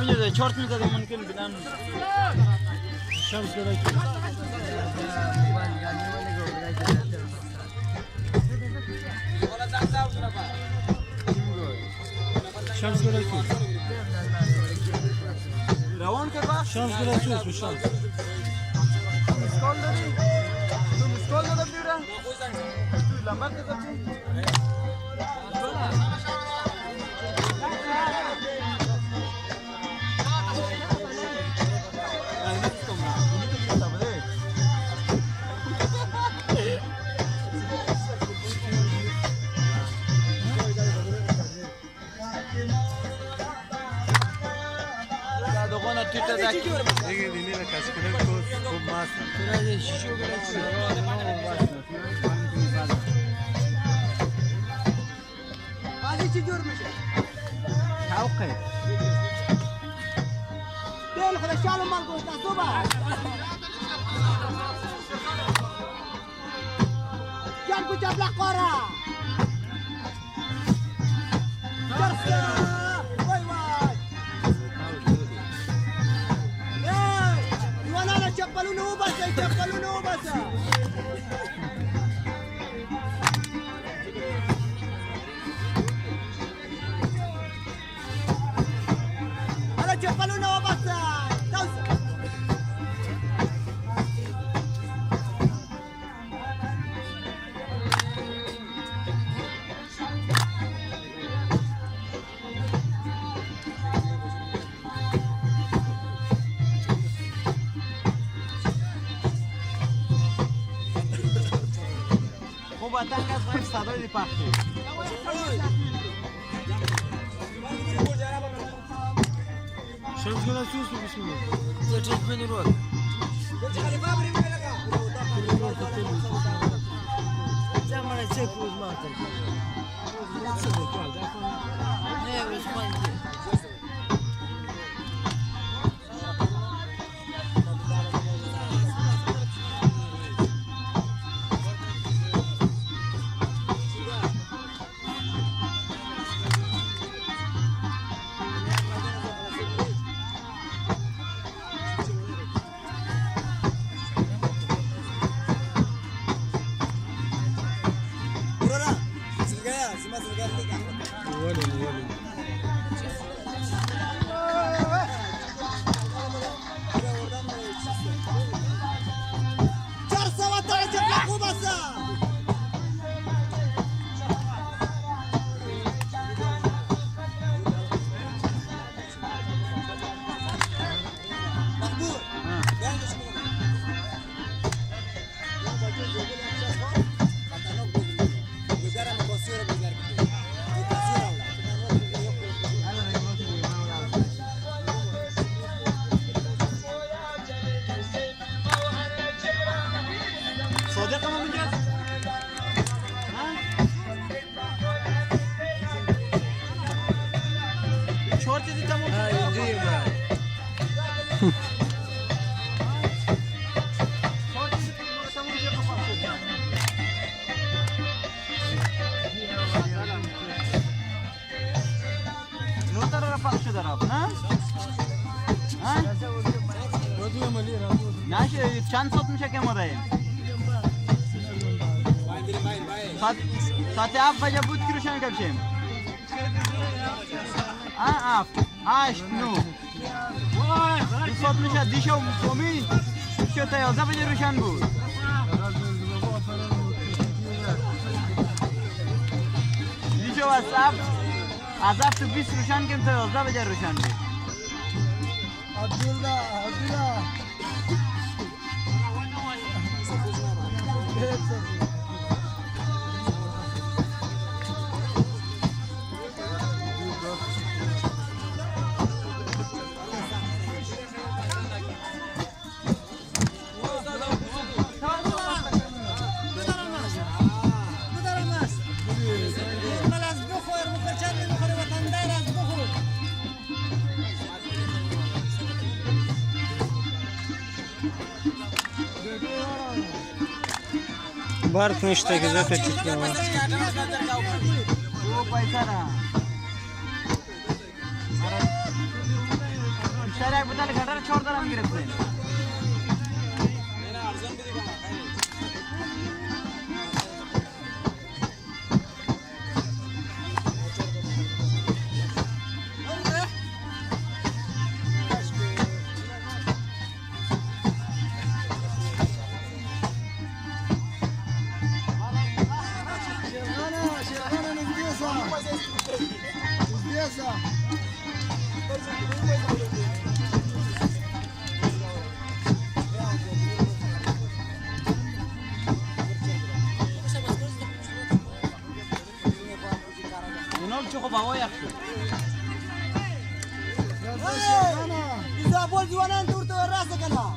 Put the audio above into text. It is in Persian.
ببینید چارت میزده ممکن بدن شمس گرایی شمس گرایی روان که با شمس گرایی شمس مسکال داری؟ تو مسکال دادم بیره؟ تو لمبر که داری؟ دیگه دینی را کش کنه خوب ماست چرا شیشو برای بازی چی جور میشه؟ شوقه دل خدا شالو مال گوشت صبح جان کو جبلا قرا درسا وای وای وانا لا چپلونو بس انا چپلونو بس وطن که از خواهی صدای دی پخشی شمس گرایی چوز بسم الله چه چیز بینی رود زمان چه کوز ماتر نه بسمان که چند صوت میشه که ما داریم؟ ساعت 7 بجه بود که روشن کبشیم هفت 8 9 دو صوت میشه دیشو امید شو تا 11 بجه روشن بود دیشو از 7 تا 20 روشن کم تا 11 بجه روشن بود عبدالله برق نشته که زفت چیز کنم রাখবো তাহলে ঘাটারে ছড়দার আমি গেছে Çok bawa ya. Bisa bol jualan tur tu rasa kana.